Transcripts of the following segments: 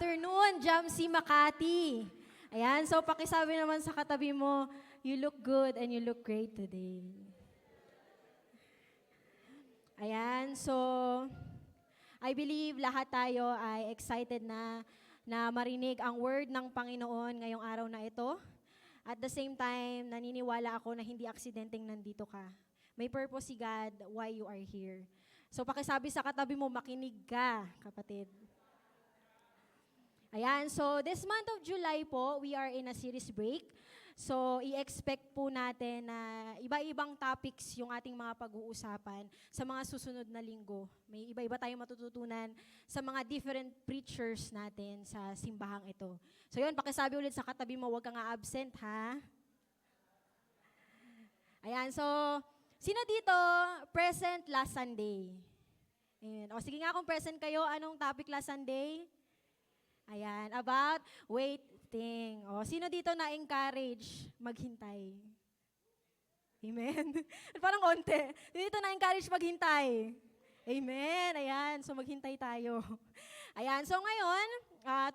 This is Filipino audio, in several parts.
afternoon, Jamsi Makati. Ayan, so pakisabi naman sa katabi mo, you look good and you look great today. Ayan, so I believe lahat tayo ay excited na marinig ang word ng Panginoon ngayong araw na ito. At the same time, naniniwala ako na hindi aksidenteng nandito ka. May purpose si God why you are here. So pakisabi sa katabi mo, makinig ka, kapatid. Ayan, so this month of July po, we are in a series break. So i-expect po natin na iba-ibang topics yung ating mga pag-uusapan sa mga susunod na linggo. May iba-iba tayong matututunan sa mga different preachers natin sa simbahang ito. So yun, pakisabi ulit sa katabi mo, huwag kang absent ha. Ayan, so sino dito present last Sunday? Ayan. O sige nga kung present kayo, anong topic last Sunday? Ayan, about waiting. O, sino dito na-encourage maghintay? Amen? Parang konti. Dito na-encourage maghintay. Amen. Ayan, so maghintay tayo. Ayan, so ngayon,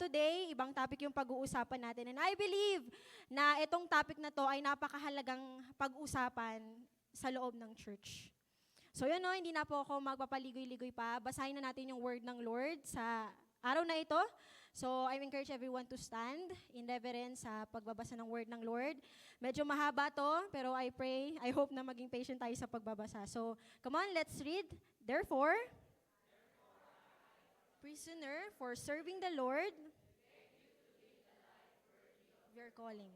today, ibang topic yung pag-uusapan natin. And I believe na itong topic na to ay napakahalagang pag-usapan sa loob ng church. So yun no, hindi na po ako magpapaligoy-ligoy pa. Basahin na natin yung word ng Lord sa araw na ito. So, I encourage everyone to stand in reverence sa pagbabasa ng word ng Lord. Medyo mahaba to, pero I hope na maging patient tayo sa pagbabasa. So, come on, let's read. Therefore, prisoner for serving the Lord, we are calling.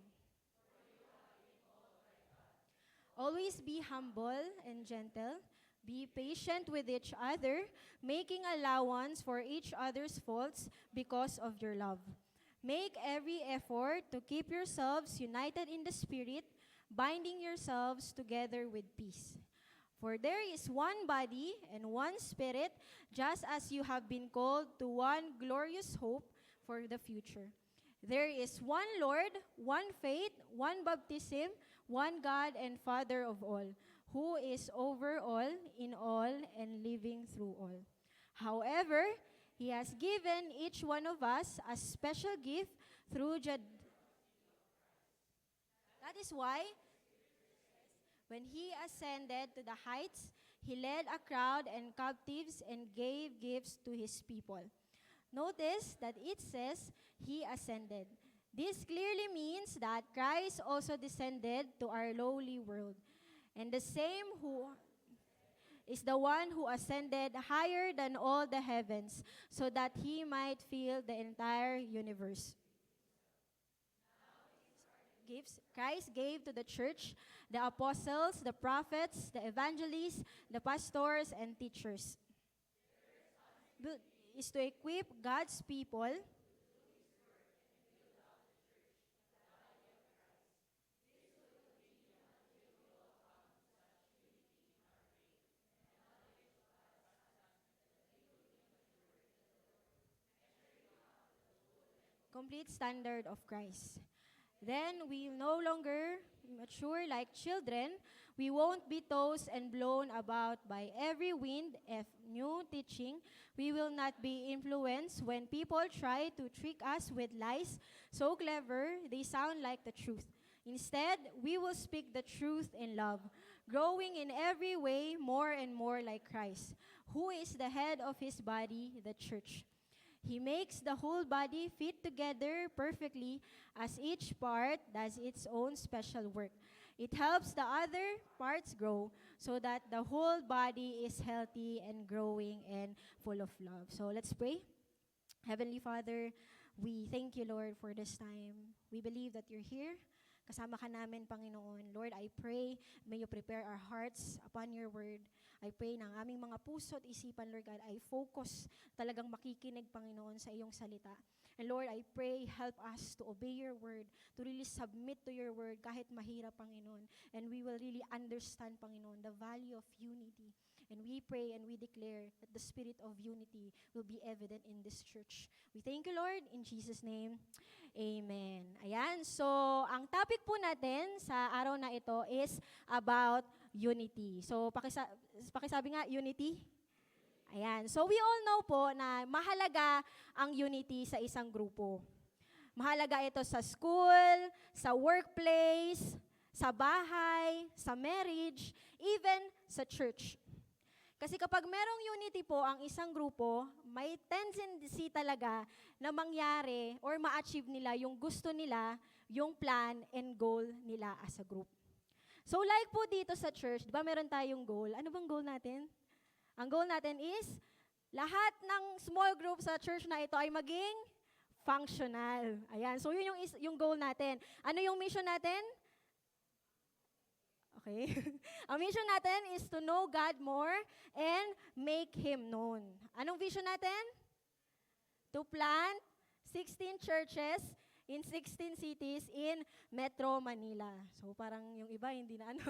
Always be humble and gentle. Be patient with each other, making allowance for each other's faults because of your love. Make every effort to keep yourselves united in the Spirit, binding yourselves together with peace. For there is one body and one Spirit, just as you have been called to one glorious hope for the future. There is one Lord, one faith, one baptism, one God and Father of all, who is over all, in all, and living through all. However, He has given each one of us a special gift through That is why, when He ascended to the heights, He led a crowd and captives and gave gifts to His people. Notice that it says, He ascended. This clearly means that Christ also descended to our lowly world. And the same who is the one who ascended higher than all the heavens, so that He might fill the entire universe. Christ gave to the church the apostles, the prophets, the evangelists, the pastors, and teachers. Is to equip God's people complete standard of Christ. Then we no longer mature like children. We won't be tossed and blown about by every wind of new teaching. We will not be influenced when people try to trick us with lies so clever they sound like the truth. Instead, we will speak the truth in love, growing in every way more and more like Christ, who is the head of His body, the church. He makes the whole body fit together perfectly as each part does its own special work. It helps the other parts grow so that the whole body is healthy and growing and full of love. So let's pray. Heavenly Father, we thank you, Lord, for this time. We believe that you're here. Kasama ka namin, Panginoon. Lord, I pray, may you prepare our hearts upon your word. I pray na ang aming mga puso at isipan, Lord God, ay focus, talagang makikinig, Panginoon, sa iyong salita. And Lord, I pray, help us to obey your word, to really submit to your word kahit mahirap, Panginoon. And we will really understand, Panginoon, the value of unity. And we pray and we declare that the spirit of unity will be evident in this church. We thank you, Lord, in Jesus' name. Amen. Ayan, so ang topic po natin sa araw na ito is about unity. So pakisabi nga, unity. Ayan. So we all know po na mahalaga ang unity sa isang grupo. Mahalaga ito sa school, sa workplace, sa bahay, sa marriage, even sa church. Kasi kapag merong unity po ang isang grupo, may tendency talaga na mangyari or ma-achieve nila yung gusto nila, yung plan and goal nila as a group. So like po dito sa church, di ba meron tayong goal? Ano bang goal natin? Ang goal natin is, lahat ng small group sa church na ito ay maging functional. Ayan, so yun yung goal natin. Ano yung mission natin? Okay. Ang mission natin is to know God more and make Him known. Anong vision natin? To plant 16 churches in 16 cities in Metro Manila. So parang yung iba hindi na ano.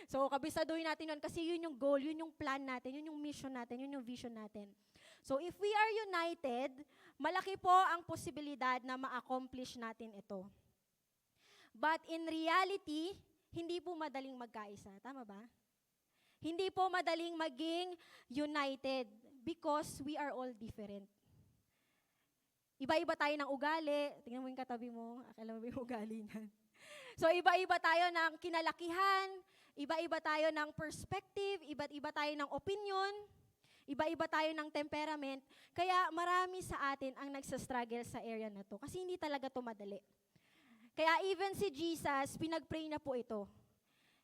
So kabisaduhin natin yun kasi yun yung goal, yun yung plan natin, yun yung mission natin, yun yung vision natin. So if we are united, malaki po ang posibilidad na ma-accomplish natin ito. But in reality, hindi po madaling magkaisa. Tama ba? Hindi po madaling maging united because we are all different. Iba-iba tayo ng ugali. Tingnan mo yung katabi mo. Akala mo yung ugali niyan. So, iba-iba tayo ng kinalakihan. Iba-iba tayo ng perspective. Iba-iba tayo ng opinion. Iba-iba tayo ng temperament. Kaya marami sa atin ang nagsastruggle sa area na to. Kasi hindi talaga to madali. Kaya even si Jesus, pinag-pray na po ito.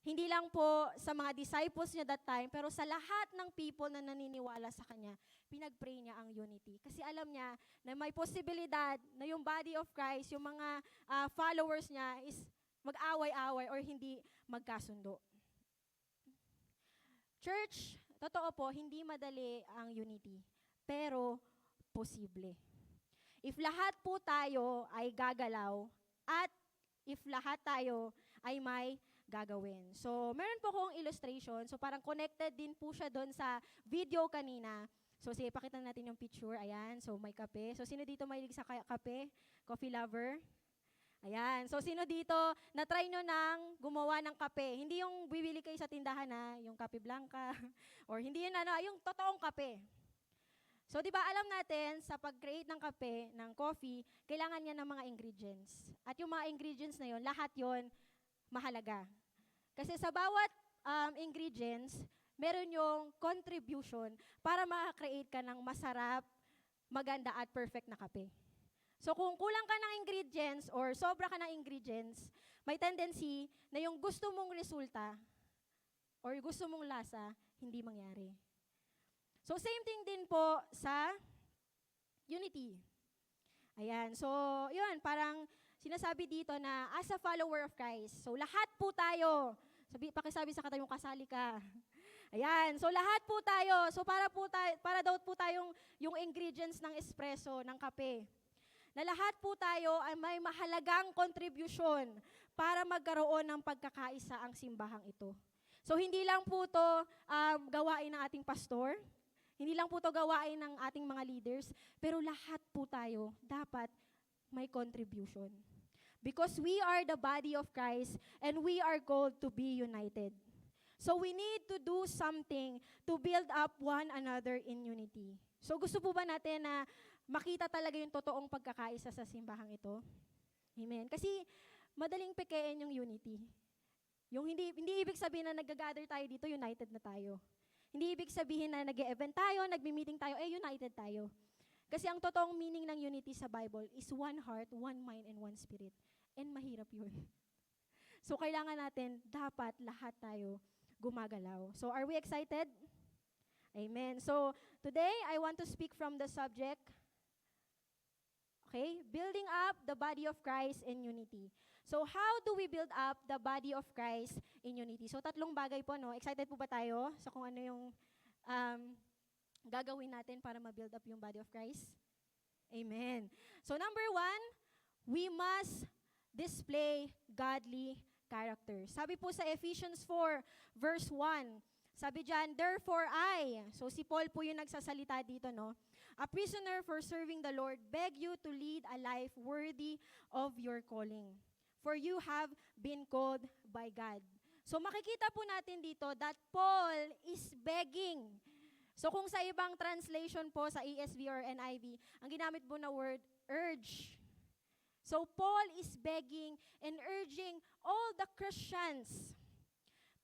Hindi lang po sa mga disciples niya that time, pero sa lahat ng people na naniniwala sa Kanya, pinag-pray niya ang unity. Kasi alam niya na may posibilidad na yung body of Christ, yung mga followers niya is mag-away-away or hindi magkasundo. Church, totoo po, hindi madali ang unity, pero posible. If lahat po tayo ay gagalaw at if lahat tayo ay may gagawin. So, meron po akong illustration. So, parang connected din po siya doon sa video kanina. So, sige, pakita natin yung picture. Ayan. So, may kape. So, sino dito mahilig sa kape? Coffee lover? Ayan. So, sino dito na-try nyo nang gumawa ng kape? Hindi yung bibili kayo sa tindahan na, yung kape blanca. Or hindi yun yung totoong kape. So, di ba alam natin, sa pag-create ng kape, ng coffee, kailangan niya ng mga ingredients. At yung mga ingredients na yun, lahat yon mahalaga. Kasi sa bawat ingredients, meron yung contribution para makakreate ka ng masarap, maganda at perfect na kape. So kung kulang ka ng ingredients or sobra ka ng ingredients, may tendency na yung gusto mong resulta or gusto mong lasa, hindi mangyari. So same thing din po sa unity. Ayan, so yun, parang sinasabi dito na as a follower of Christ, so lahat po tayo, pakisabi sa katabi mo, kasali ka. Ayan, so lahat po tayo, so para daw po tayong yung ingredients ng espresso, ng kape, na lahat po tayo ay may mahalagang contribution para magkaroon ng pagkakaisa ang simbahang ito. So hindi lang po to gawain ng ating pastor, hindi lang po to gawain ng ating mga leaders, pero lahat po tayo dapat may contribution. Because we are the body of Christ and we are called to be united. So we need to do something to build up one another in unity. So gusto po ba natin na makita talaga yung totoong pagkakaisa sa simbahang ito? Amen. Kasi madaling pekein yung unity. Yung hindi ibig sabihin na nag-gather tayo dito, united na tayo. Hindi ibig sabihin na nag-e-event tayo, nagmi-meeting tayo, united tayo. Kasi ang totoong meaning ng unity sa Bible is one heart, one mind, and one spirit. And mahirap yun. So kailangan natin, dapat lahat tayo gumagalaw. So are we excited? Amen. So today, I want to speak from the subject, okay, building up the body of Christ in unity. So how do we build up the body of Christ in unity? So tatlong bagay po, no? Excited po ba tayo sa kung ano yung gagawin natin para ma-build up yung body of Christ? Amen. So number 1, we must display godly character. Sabi po sa Ephesians 4, verse 1, sabi dyan, therefore I, so si Paul po yung nagsasalita dito, no? A prisoner for serving the Lord, beg you to lead a life worthy of your calling. For you have been called by God. So makikita po natin dito that Paul is begging So kung sa ibang translation po, sa ESV or NIV, ang ginamit po na word, urge. So Paul is begging and urging all the Christians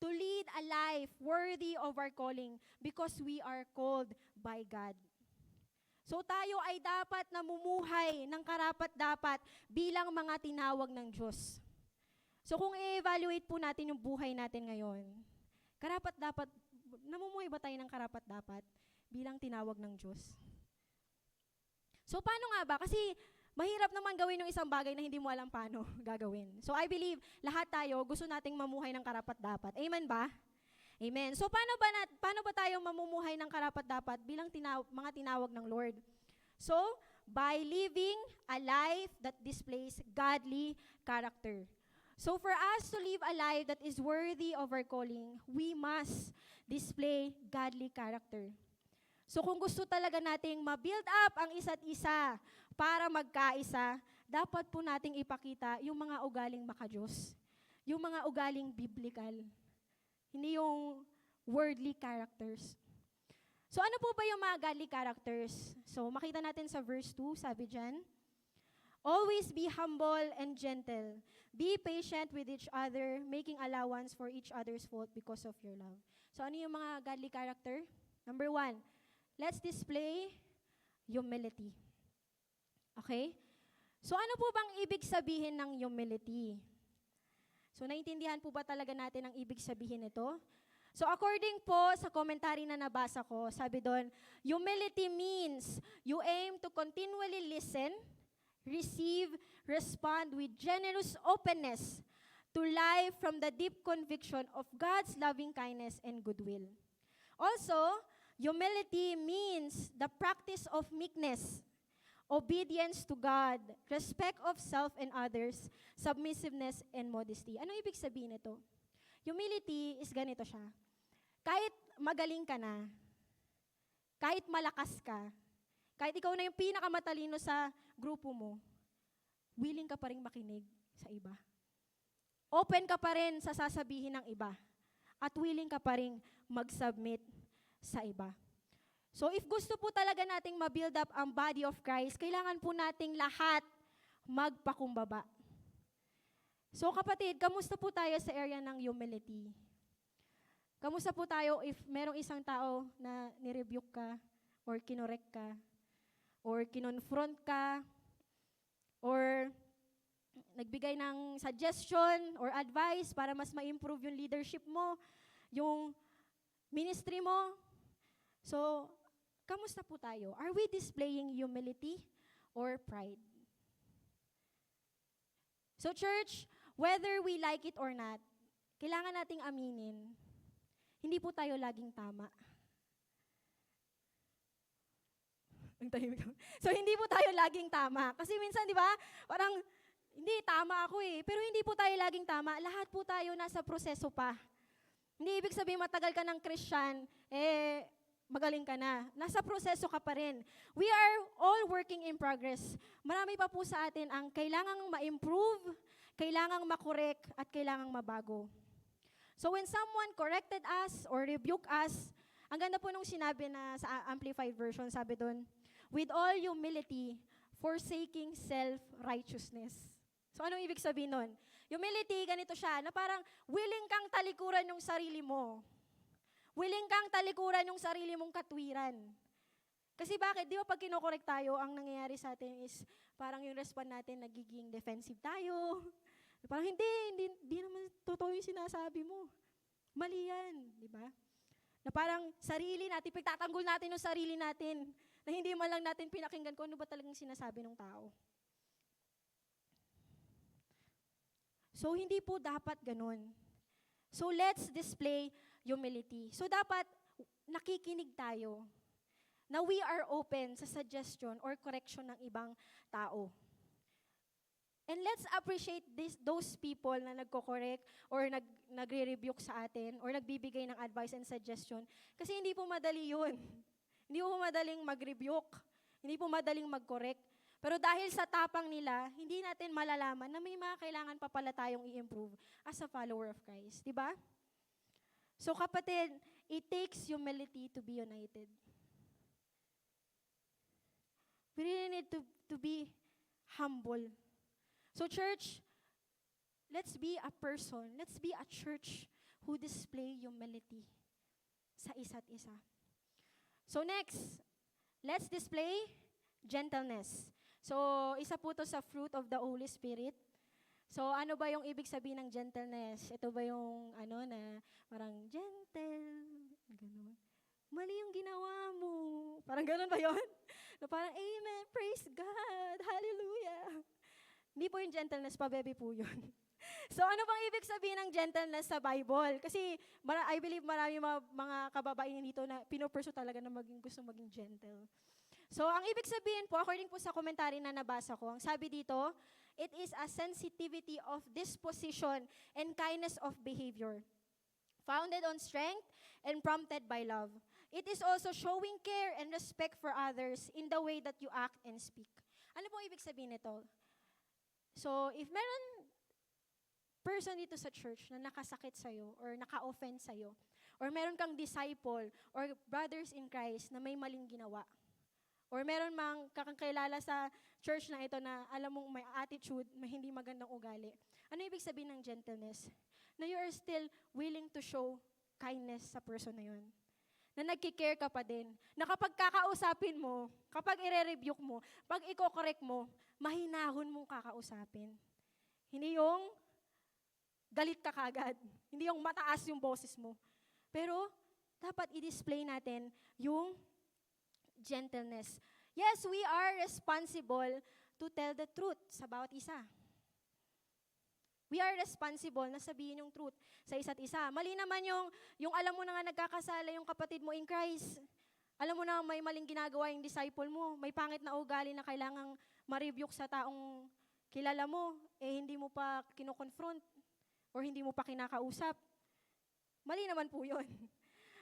to lead a life worthy of our calling because we are called by God. So tayo ay dapat namumuhay ng karapat-dapat bilang mga tinawag ng Diyos. So kung i-evaluate po natin yung buhay natin ngayon, karapat-dapat, namumuhay ba tayo ng karapat-dapat bilang tinawag ng Diyos? So paano nga ba? Kasi mahirap naman gawin yung isang bagay na hindi mo alam paano gagawin. So I believe lahat tayo gusto nating mamuhay ng karapat-dapat. Amen ba? Amen. So paano ba tayo mamumuhay ng karapat-dapat bilang mga tinawag ng Lord? So, by living a life that displays godly character. So for us to live a life that is worthy of our calling, we must display godly character. So kung gusto talaga nating ma-build up ang isa't isa para magkaisa, dapat po nating ipakita yung mga ugaling makadiyos. Yung mga ugaling biblical. Hindi yung worldly characters. So ano po ba yung mga godly characters? So makita natin sa verse 2, sabi dyan, always be humble and gentle. Be patient with each other, making allowance for each other's fault because of your love. So ano yung mga godly character? Number 1, let's display humility. Okay? So ano po bang ibig sabihin ng humility? So naintindihan po ba talaga natin ang ibig sabihin nito? So according po sa commentary na nabasa ko, sabi doon, humility means you aim to continually listen, receive, respond with generous openness to life from the deep conviction of God's loving kindness and goodwill. Also, humility means the practice of meekness, obedience to God, respect of self and others, submissiveness and modesty. Ano ibig sabihin nito? Humility is ganito siya. Kahit magaling ka na, kahit malakas ka, kahit ikaw na yung pinakamatalino sa grupo mo, willing ka pa rin makinig sa iba. Open ka pa rin sa sasabihin ng iba. At willing ka pa rin mag-submit sa iba. So if gusto po talaga nating ma-build up ang body of Christ, kailangan po nating lahat magpakumbaba. So kapatid, kamusta po tayo sa area ng humility? Kamusta po tayo if merong isang tao na nirebuke ka, or kinorek ka, or kinonfront ka, or nagbigay ng suggestion or advice para mas ma-improve yung leadership mo, yung ministry mo? So, kamusta po tayo? Are we displaying humility or pride? So church, whether we like it or not, kailangan nating aminin, hindi po tayo laging tama. So hindi po tayo laging tama. Kasi minsan, di ba, parang, hindi, tama ako eh. Pero hindi po tayo laging tama. Lahat po tayo nasa proseso pa. Hindi ibig sabihin matagal ka ng Christian, magaling ka na. Nasa proseso ka pa rin. We are all working in progress. Marami pa po sa atin ang kailangang ma-improve, kailangang makorek, at kailangang mabago. So when someone corrected us or rebuked us, ang ganda po nung sinabi na sa Amplified Version, sabi doon, with all humility, forsaking self-righteousness. So anong ibig sabihin nun? Humility, ganito siya, na parang willing kang talikuran yung sarili mo. Willing kang talikuran yung sarili mong katwiran. Kasi bakit? Di ba pag kinokorek tayo, ang nangyayari sa atin is parang yung respond natin nagiging defensive tayo. Parang hindi naman totoo yung sinasabi mo. Mali yan, di ba? Na parang sarili natin, pagtatanggol natin yung sarili natin, na hindi man lang natin pinakinggan kung ano ba talagang sinasabi ng tao. So, hindi po dapat ganun. So, let's display humility. So, dapat nakikinig tayo na we are open sa suggestion or correction ng ibang tao. And let's appreciate those people na nagko-correct or nagre-rebuke sa atin or nagbibigay ng advice and suggestion. Kasi hindi po madali yun. Hindi po madaling mag-rebuke. Hindi po madaling mag-correct. Pero dahil sa tapang nila, hindi natin malalaman na may mga kailangan pa pala tayong i-improve as a follower of Christ. Diba? So kapatid, it takes humility to be united. We really need to be humble. So church, let's be a person, let's be a church who display humility sa isa't isa. So next, let's display gentleness. So isa po to sa fruit of the Holy Spirit. So ano ba yung ibig sabihin ng gentleness? Ito ba yung na parang gentle, gano'n. Mali yung ginawa mo. Parang gano'n ba yun? Na parang, amen, praise God, hallelujah. Hindi po yung gentleness, pabebe po yun. So ano bang ibig sabihin ng gentleness sa Bible? Kasi I believe marami mga kababaihan dito na pinopursue talaga na gusto maging gentle. So ang ibig sabihin po, according po sa commentary na nabasa ko, ang sabi dito, it is a sensitivity of disposition and kindness of behavior, founded on strength and prompted by love. It is also showing care and respect for others in the way that you act and speak. Ano po ibig sabihin nito? So, if meron person dito sa church na nakasakit sa'yo or naka-offend sa'yo, or meron kang disciple or brothers in Christ na may maling ginawa, or meron mang kakakilala sa church na ito na alam mong may attitude, may hindi magandang ugali, ano ibig sabihin ng gentleness? Na you are still willing to show kindness sa person na yun. Na nagkikare ka pa din. Na kapag kakausapin mo, kapag ire-rebuke mo, pag i-correct mo, mahinahon mong kakausapin. Hindi yung galit ka kagad. Hindi yung mataas yung boses mo. Pero, dapat i-display natin yung gentleness. Yes, we are responsible to tell the truth sa bawat isa. We are responsible na sabihin yung truth sa isa't isa. Mali naman yung alam mo na nga nagkakasala yung kapatid mo in Christ. Alam mo na may maling ginagawa yung disciple mo. May pangit na ugali na kailangang ma-rebuke sa taong kilala mo. Hindi mo pa kino-confront or hindi mo pa kinakausap. Mali naman po yun.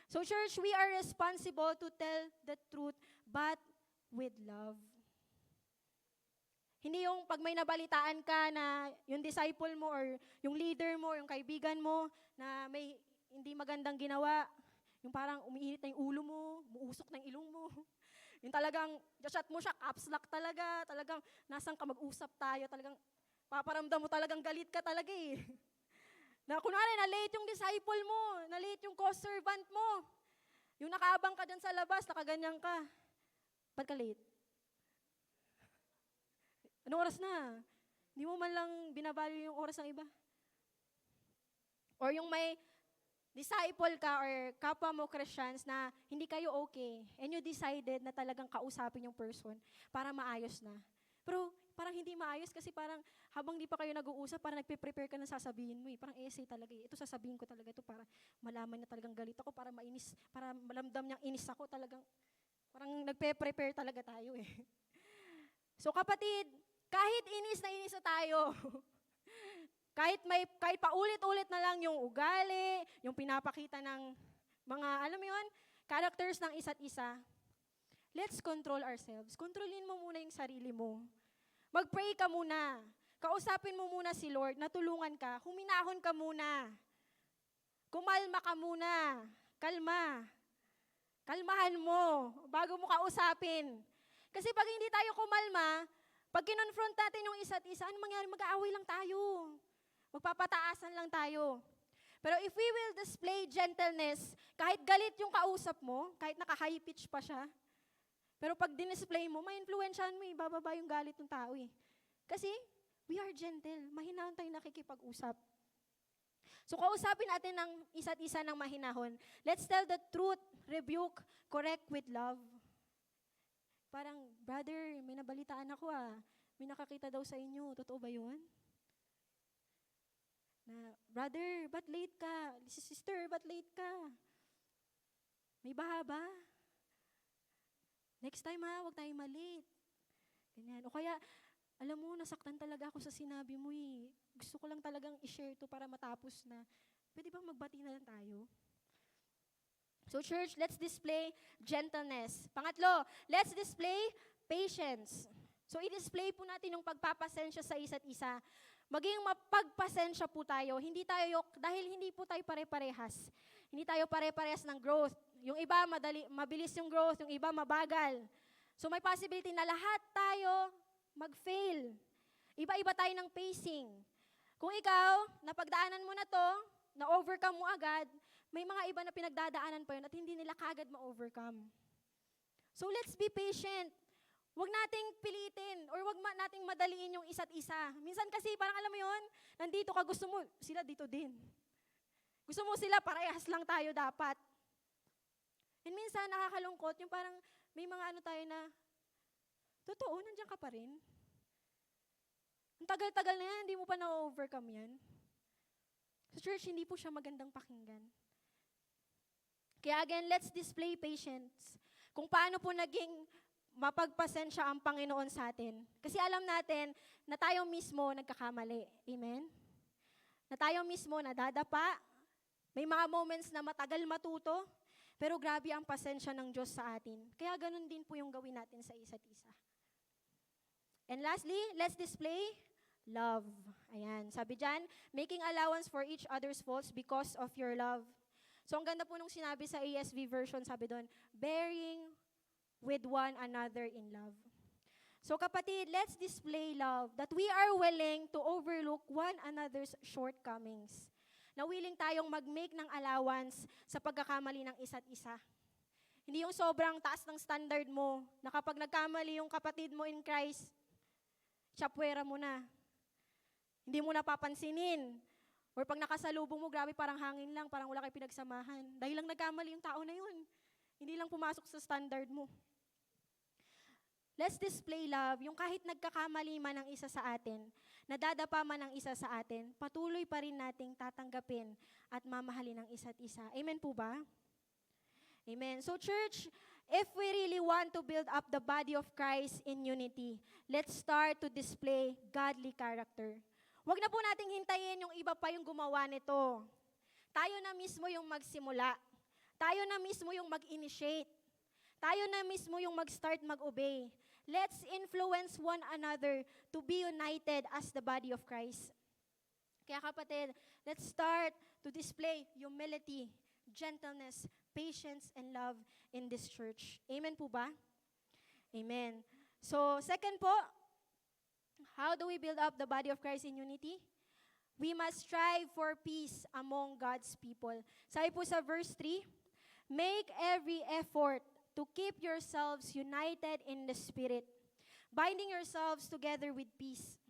So church, we are responsible to tell the truth, but with love. Hindi yung pag may nabalitaan ka na yung disciple mo or yung leader mo, yung kaibigan mo na may hindi magandang ginawa, yung parang umiinit na yung ulo mo, umuusok na yung ilong mo. Yung talagang, chat mo siya, caps lock talaga, talagang nasan ka mag-usap tayo, talagang paparamdam mo talagang galit ka talaga eh. Na kunwari, na-late yung disciple mo, na-late yung co-servant mo. Yung nakaabang ka dyan sa labas, nakaganyan ka. Ba't ka late? Anong oras na? Hindi mo man lang binavalue yung oras ng iba. Or yung may disciple ka or kapwa mo Christians na hindi kayo okay, and you decided na talagang kausapin yung person para maayos na. Pero parang hindi maayos kasi parang habang di pa kayo nag-uusap, parang nagpe-prepare ka na sasabihin mo eh. Parang essay talaga eh. Ito sasabihin ko talaga ito para malaman na talagang galit ako, para mainis, para malamdam niyang inis ako talagang. Parang nagpe-prepare talaga tayo eh. So kapatid, kahit inis na tayo, kahit paulit-ulit na lang yung ugali, yung pinapakita ng mga, alam mo yun, characters ng isa't isa, let's control ourselves. Kontrolin mo muna yung sarili mo. Mag-pray ka muna. Kausapin mo muna si Lord, natulungan ka, huminahon ka muna. Kumalma ka muna. Kalma. Kalmahan mo bago mo kausapin. Kasi pag hindi tayo kumalma, pag kinonfront natin yung isa't isa, ano mangyari? Mag-aaway lang tayo. Magpapataasan lang tayo. Pero if we will display gentleness, kahit galit yung kausap mo, kahit naka-high pitch pa siya, pero pag dinisplay mo, ma-influensyahan mo, bababa yung galit ng tao eh. Kasi, we are gentle. Mahinahon tayong nakikipag-usap. So, kausapin natin ng isa't isa ng mahinahon. Let's tell the truth, rebuke, correct with love. Parang, brother, may nabalitaan ako ah. May nakakita daw sa inyo. Totoo ba yun? Na, brother, ba't late ka? Sister, ba't late ka? May baha ba? Next time ha, huwag tayong malate. Ganyan. O kaya, alam mo, nasaktan talaga ako sa sinabi mo eh. Gusto ko lang talagang i-share to para matapos na. Pwede bang magbati na lang tayo? So church, let's display gentleness. Pangatlo, let's display patience. So i-display po natin yung pagpapasensya sa isa't isa. Maging mapagpasensya po tayo. Hindi tayo, dahil hindi po tayo pare-parehas. Hindi tayo pare-parehas ng growth. Yung iba, mabilis yung growth, yung iba, mabagal. So may possibility na lahat tayo mag-fail. Iba-iba tayo ng pacing. Kung ikaw, napagdaanan mo na to, na-overcome mo agad, may mga iba na pinagdadaanan pa yun at hindi nila kagad ma-overcome. So let's be patient. Huwag nating pilitin or huwag nating madaliin yung isa't isa. Minsan kasi parang alam mo yun, nandito ka, gusto mo, sila dito din. Gusto mo sila, parehas lang tayo dapat. And minsan nakakalungkot, yung parang may mga ano tayo na, totoo, nandiyan ka pa rin. Ang tagal-tagal na yan, hindi mo pa na-overcome yan. Sa church, hindi po siya magandang pakinggan. Kaya again, let's display patience. Kung paano po naging mapagpasensya ang Panginoon sa atin. Kasi alam natin na tayo mismo nagkakamali. Amen? Na tayo mismo nadadapa. May mga moments na matagal matuto, pero grabe ang pasensya ng Diyos sa atin. Kaya ganun din po yung gawin natin sa isa't isa. And lastly, let's display love. Ayan, sabi dyan, making allowance for each other's faults because of your love. So ang ganda po nung sinabi sa ESV version, sabi doon, bearing with one another in love. So kapatid, let's display love that we are willing to overlook one another's shortcomings. Na willing tayong mag-make ng allowance sa pagkakamali ng isa't isa. Hindi yung sobrang taas ng standard mo, na kapag nagkamali yung kapatid mo in Christ, chapwera mo na. Hindi mo napapansinin. Or pag nakasalubong mo, grabe parang hangin lang, parang wala kayo pinagsamahan. Dahil lang nagkamali yung tao na yun. Hindi lang pumasok sa standard mo. Let's display love, yung kahit nagkakamali man ang isa sa atin, nadadapa man ang isa sa atin, patuloy pa rin nating tatanggapin at mamahalin ang isa't isa. Amen po ba? Amen. So church, if we really want to build up the body of Christ in unity, let's start to display godly character. Huwag na po nating hintayin yung iba pa yung gumawa nito. Tayo na mismo yung magsimula. Tayo na mismo yung mag-initiate. Tayo na mismo yung mag-start mag-obey. Let's influence one another to be united as the body of Christ. Kaya kapatid, let's start to display humility, gentleness, patience, and love in this church. Amen po ba? Amen. So, second po, how do we build up the body of Christ in unity? We must strive for peace among God's people. Sabi po sa verse 3, make every effort to keep yourselves united in the Spirit, binding yourselves together with peace.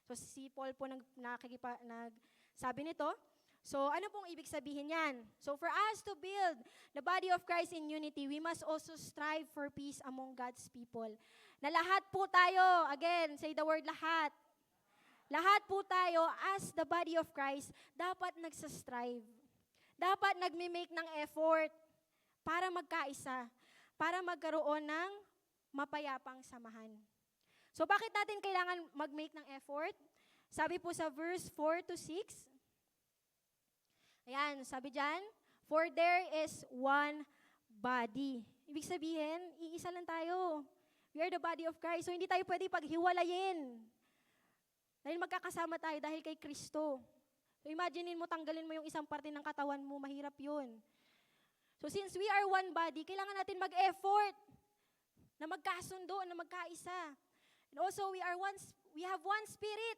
So si Paul po nagsabi nito. So ano pong ibig sabihin yan? So for us to build the body of Christ in unity, we must also strive for peace among God's people. Na lahat po tayo, again, say the word lahat. Lahat po tayo as the body of Christ, dapat nagsastrive. Dapat nagme-make ng effort para magkaisa, para magkaroon ng mapayapang samahan. So bakit natin kailangan mag-make ng effort? Sabi po sa verse 4 to 6, ayan, sabi dyan, for there is one body. Ibig sabihin, iisa lang tayo. We are the body of Christ. So hindi tayo pwede paghiwalayin. Dahil magkakasama tayo dahil kay Kristo. So imaginein mo, tanggalin mo yung isang parte ng katawan mo, mahirap yun. So since we are one body, kailangan natin mag-effort na magkasundo, na magkaisa. And also, we have one Spirit.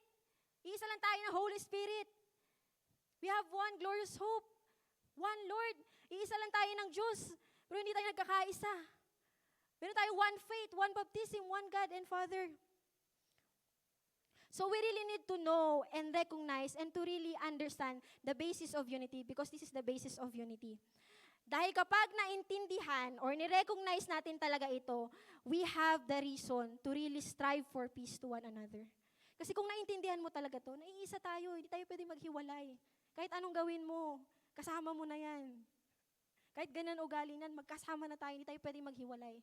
Iisa lang tayo na Holy Spirit. We have one glorious hope. One Lord. Iisa lang tayo ng Diyos. Pero hindi tayo nagkakaisa. Meron tayo one faith, one baptism, one God and Father. So we really need to know and recognize and to really understand the basis of unity because this is the basis of unity. Dahil kapag naintindihan or ni-recognize natin talaga ito, we have the reason to really strive for peace to one another. Kasi kung naintindihan mo talaga to, naiisa tayo, hindi tayo pwede maghiwalay. Kahit anong gawin mo, kasama mo na yan. Kahit ganun ugali nan, magkasama na tayo, hindi tayo pwede maghiwalay.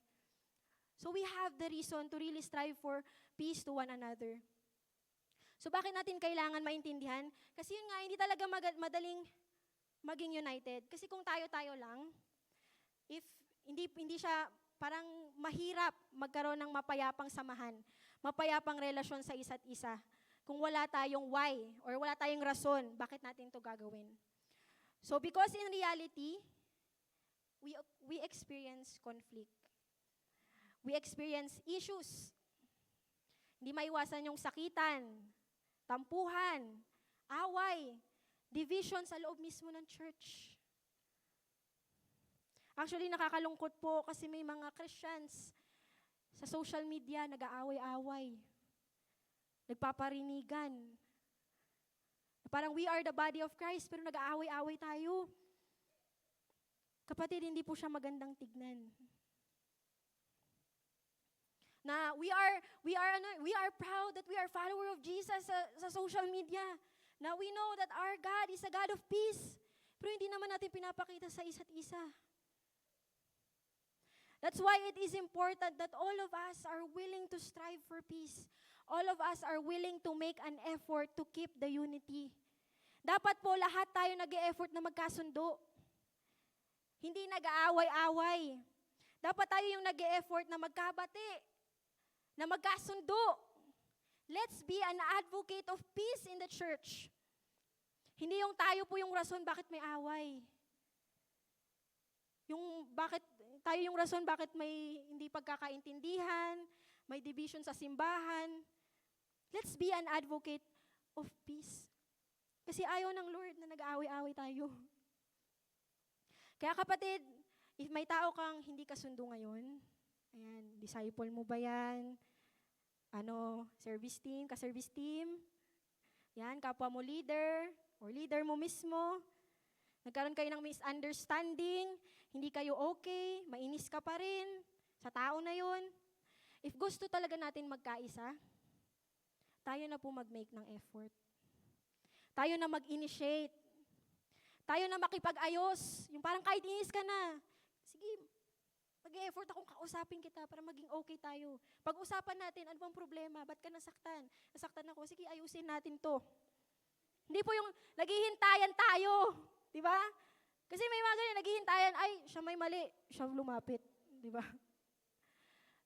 So we have the reason to really strive for peace to one another. So bakit natin kailangan maintindihan? Kasi yun nga, hindi talaga madaling maging united. Kasi kung tayo-tayo lang, if hindi siya parang mahirap magkaroon ng mapayapang samahan, mapayapang relasyon sa isa't isa, kung wala tayong why or wala tayong rason, bakit natin to gagawin. So because in reality, we experience conflict. We experience issues. Hindi maiwasan yung sakitan, tampuhan, away, division sa loob mismo ng church. Actually, nakakalungkot po kasi may mga Christians sa social media nag-aaway-away, nagpaparinigan. Parang we are the body of Christ, pero nag-aaway-away tayo. Kapatid, hindi po siya magandang tignan. Na we are proud that we are follower of Jesus sa social media. Now we know that our God is a God of peace. Pero hindi naman natin pinapakita sa isa't isa. That's why it is important that all of us are willing to strive for peace. All of us are willing to make an effort to keep the unity. Dapat po lahat tayo nag-e-effort na magkasundo. Hindi nag-aaway-away. Dapat tayo yung nag-e-effort na magkabati, na magkasundo. Let's be an advocate of peace in the church. Hindi yung tayo po yung rason bakit may away. Yung bakit tayo yung rason bakit may hindi pagkakaintindihan, may division sa simbahan. Let's be an advocate of peace. Kasi ayaw ng Lord na nag-aaway-away tayo. Kaya kapatid, if may tao kang hindi kasundo ngayon, ayan, disciple mo ba yan? Service team, ka-service team? Yan, kapwa mo leader, or leader mo mismo. Nagkaroon kayo ng misunderstanding, hindi kayo okay, mainis ka pa rin sa tao na yun. If gusto talaga natin magkaisa, tayo na po mag-make ng effort. Tayo na mag-initiate. Tayo na makipag-ayos. Yung parang kahit inis ka na, sige, mag-e-effort akong kausapin kita para maging okay tayo. Pag-usapan natin, ano bang problema? Ba't ka nasaktan? Nasaktan ako. Sige, ayusin natin to. Hindi po yung naghihintayan tayo. Di ba? Kasi may mga ganyan, naghihintayan, ay, siya may mali, siya lumapit. Di ba?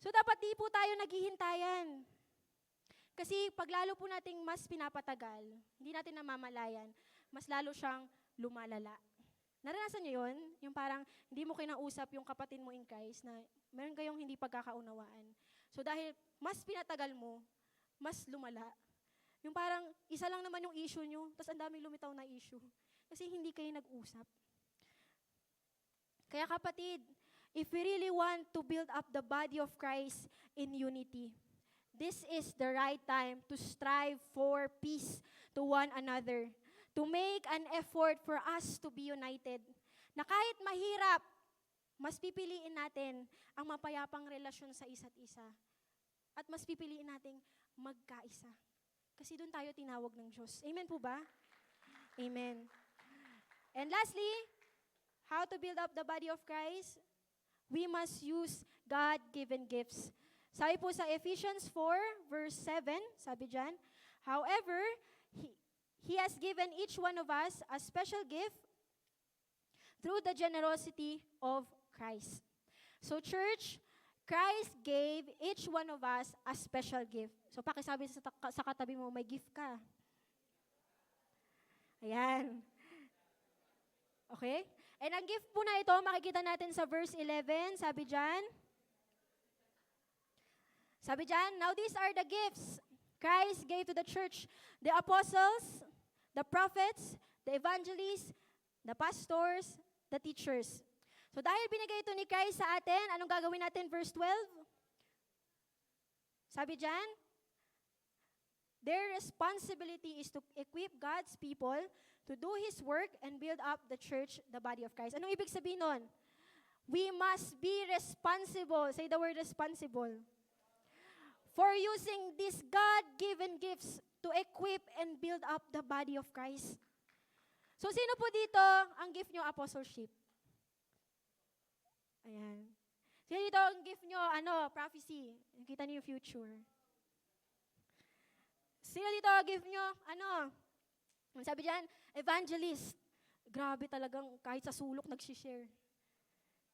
So, dapat di po tayo naghihintayan. Kasi pag lalo po nating mas pinapatagal, hindi natin namamalayan, mas lalo siyang lumalala. Naranasan niyo yun? Yung parang hindi mo kinausap yung kapatid mo in Christ na meron kayong hindi pagkakaunawaan. So dahil mas pinatagal mo, mas lumala. Yung parang isa lang naman yung issue nyo, tapos ang daming lumitaw na issue. Kasi hindi kayo nag-usap. Kaya kapatid, if we really want to build up the body of Christ in unity, this is the right time to strive for peace to one another. To make an effort for us to be united. Na kahit mahirap, mas pipiliin natin ang mapayapang relasyon sa isa't isa. At mas pipiliin nating magkaisa. Kasi doon tayo tinawag ng Diyos. Amen po ba? Amen. And lastly, how to build up the body of Christ? We must use God-given gifts. Sabi po sa Ephesians 4, verse 7, sabi dyan, however, He has given each one of us a special gift through the generosity of Christ. So church, Christ gave each one of us a special gift. So pakisabi sa katabi mo, may gift ka. Ayan. Okay? And ang gift po na ito, makikita natin sa verse 11, sabi dyan, now these are the gifts Christ gave to the church, the apostles, the prophets, the evangelists, the pastors, the teachers. So dahil binigay ito ni Christ sa atin, anong gagawin natin? Verse 12? Sabi dyan, their responsibility is to equip God's people to do His work and build up the church, the body of Christ. Anong ibig sabihin nun? We must be responsible. Say the word responsible. For using these God-given gifts to equip and build up the body of Christ. So, sino po dito ang gift nyo? Apostleship. Ayan. Sino dito ang gift nyo? Prophecy. Nakita niyo yung future. Sino dito ang gift nyo? Sabi dyan, evangelist. Grabe talagang kahit sa sulok nagsishare.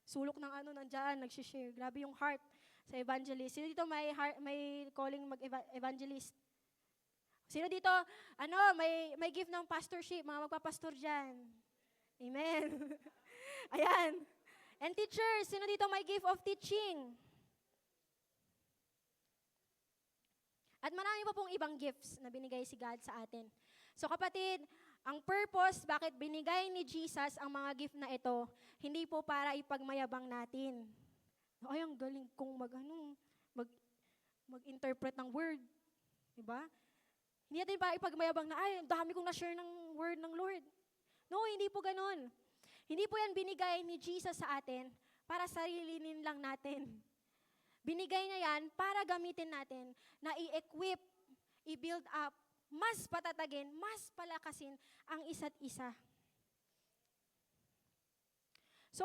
Sulok ng nandyan, nagsishare. Grabe yung heart sa evangelist. Sino dito may calling mag-evangelist? Sino dito, may gift ng pastorship, mga magpapastor dyan? Amen. Ayan. And teachers, sino dito may gift of teaching? At marami pa pong ibang gifts na binigay si God sa atin. So kapatid, ang purpose bakit binigay ni Jesus ang mga gift na ito, hindi po para ipagmayabang natin. Ay, ang galing kong mag-interpret ng word. Diba? Hindi natin para ipagmayabang na, ay, ang dami kong na-share ng word ng Lord. No, hindi po ganun. Hindi po yan binigay ni Jesus sa atin para sarilinin lang natin. Binigay niya yan para gamitin natin na i-equip, i-build up, mas patatagin, mas palakasin ang isa't isa. So,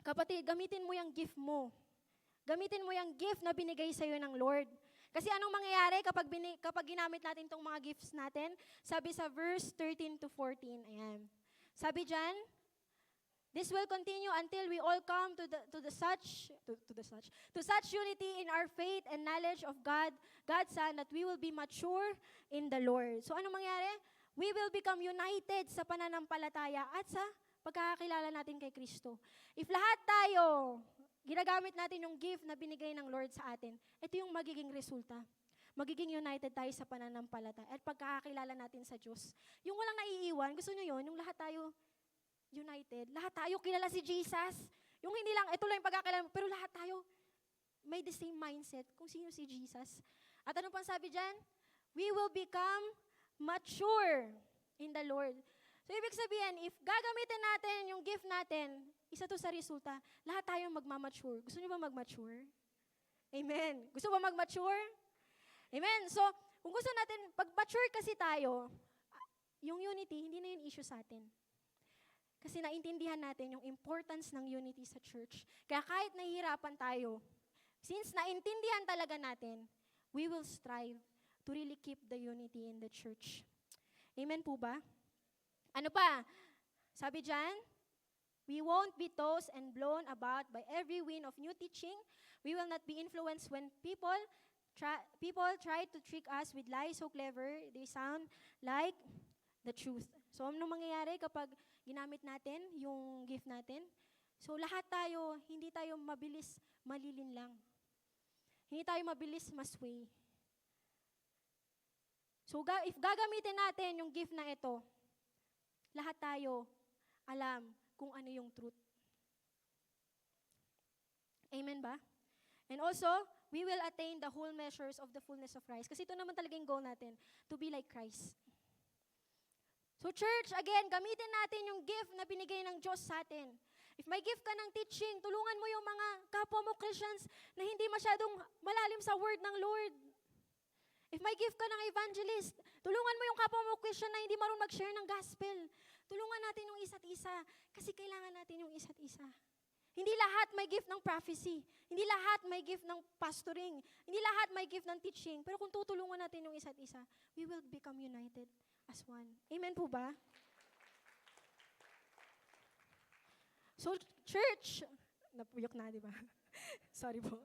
kapatid, gamitin mo yung gift mo. Gamitin mo yung gift na binigay sa'yo ng Lord. Kasi anong mangyayari kapag ginamit natin itong mga gifts natin? Sabi sa verse 13 to 14, ayan. Sabi dyan, this will continue until we all come to such unity in our faith and knowledge of God, God's Son, that we will be mature in the Lord. So anong mangyari? We will become united sa pananampalataya at sa pagkakakilala natin kay Kristo. If lahat tayo, ginagamit natin yung gift na binigay ng Lord sa atin, ito yung magiging resulta. Magiging united tayo sa pananampalataya at pagkakakilala natin sa Diyos. Yung walang naiiwan, gusto nyo yun, yung lahat tayo united. Lahat tayo kilala si Jesus. Yung hindi lang, ito lang yung pagkakilala, pero lahat tayo may the same mindset kung sino si Jesus. At ano pang sabi dyan? We will become mature in the Lord. So, ibig sabihin, if gagamitin natin yung gift natin, isa to sa resulta, lahat tayong magmamature. Gusto niyo ba magmature? Amen. Gusto ba magmature? Amen. So, kung gusto natin, pag mature kasi tayo, yung unity, hindi na yun issue sa atin. Kasi naintindihan natin yung importance ng unity sa church. Kaya kahit nahihirapan tayo, since naintindihan talaga natin, we will strive to really keep the unity in the church. Amen po ba? Ano pa? Sabi dyan, we won't be tossed and blown about by every wind of new teaching. We will not be influenced when people try to trick us with lies so clever, they sound like the truth. So, ano mangyayari kapag ginamit natin yung gift natin? So, lahat tayo, hindi tayo mabilis malilin lang. Hindi tayo mabilis masway. So, if gagamitin natin yung gift na ito, lahat tayo alam kung ano yung truth. Amen ba? And also, we will attain the whole measures of the fullness of Christ. Kasi ito naman talaga yung goal natin, to be like Christ. So church, again, gamitin natin yung gift na binigay ng Diyos sa atin. If may gift ka ng teaching, tulungan mo yung mga kapwa mo Christians na hindi masyadong malalim sa word ng Lord. If may gift ka ng evangelist, tulungan mo yung kapwa mo Christian na hindi marunong mag-share ng gospel. Tulungan natin yung isa't isa kasi kailangan natin yung isa't isa. Hindi lahat may gift ng prophecy. Hindi lahat may gift ng pastoring. Hindi lahat may gift ng teaching. Pero kung tutulungan natin yung isa't isa, we will become united as one. Amen po ba? So, church, napuyok na, di ba? Sorry po.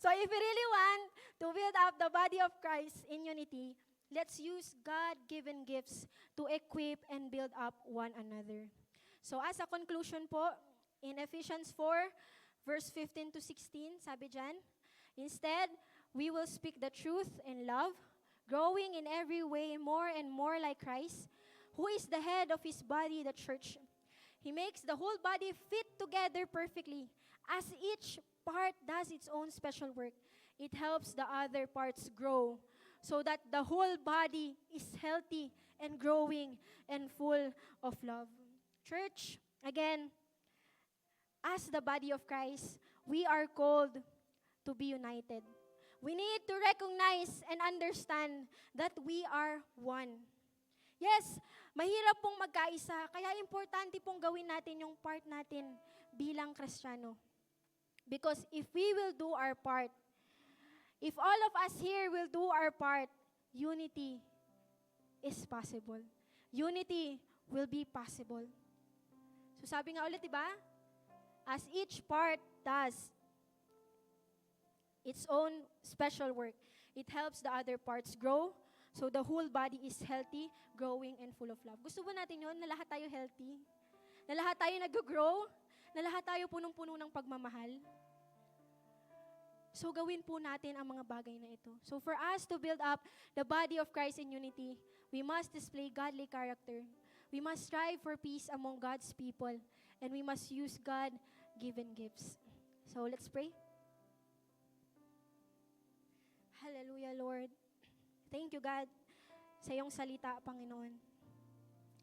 So, if we really want to build up the body of Christ in unity, let's use God-given gifts to equip and build up one another. So, as a conclusion po, in Ephesians 4, verse 15 to 16, sabi dyan, instead, we will speak the truth in love, growing in every way more and more like Christ, who is the head of his body, the church. He makes the whole body fit together perfectly. As each part does its own special work, it helps the other parts grow so that the whole body is healthy and growing and full of love. Church, again, as the body of Christ, we are called to be united. We need to recognize and understand that we are one. Yes, mahirap pong magkaisa, kaya importante pong gawin natin yung part natin bilang Kristiyano. Because if we will do our part, if all of us here will do our part, unity is possible. Unity will be possible. So sabi nga ulit, diba? As each part does its own special work, it helps the other parts grow, so the whole body is healthy, growing, and full of love. Gusto ba natin yun, na lahat tayo healthy? na lahat tayo nag-grow, na lahat tayo punong-puno ng pagmamahal. So gawin po natin ang mga bagay na ito. So for us to build up the body of Christ in unity, we must display godly character. We must strive for peace among God's people. And we must use God-given gifts. So let's pray. Hallelujah, Lord. Thank you, God, sa iyong salita, Panginoon.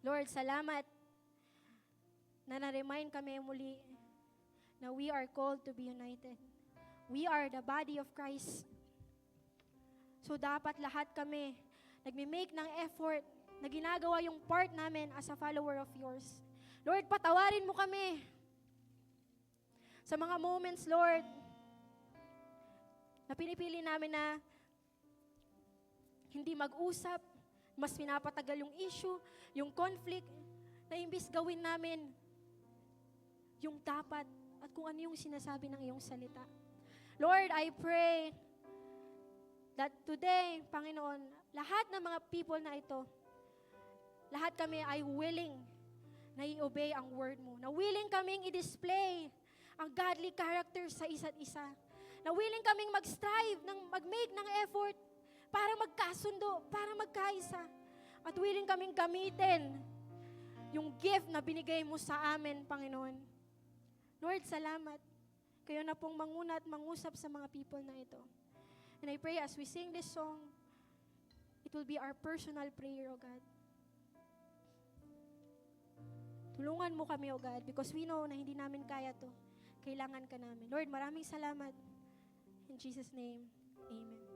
Lord, salamat na na-remind kami muli na we are called to be united. We are the body of Christ. So dapat lahat kami nagme-make ng effort na ginagawa yung part namin as a follower of yours. Lord, patawarin mo kami sa mga moments, Lord, na pinipili namin na hindi mag-usap, mas pinapatagal yung issue, yung conflict, na imbis gawin namin yung dapat at kung ano yung sinasabi ng iyong salita. Lord, I pray that today, Panginoon, lahat ng mga people na ito, lahat kami ay willing na i-obey ang word mo. Na willing kaming i-display ang godly character sa isa't isa. Na willing kaming mag-strive, mag-make ng effort para magkasundo, para magkaisa. At willing kaming gamitin yung gift na binigay mo sa amin, Panginoon. Lord, salamat. Kayo na pong manguna at mangusap sa mga people na ito. And I pray as we sing this song, it will be our personal prayer, O God. Tulungan mo kami, O God, because we know na hindi namin kaya to. Kailangan ka namin. Lord, maraming salamat. In Jesus' name, amen.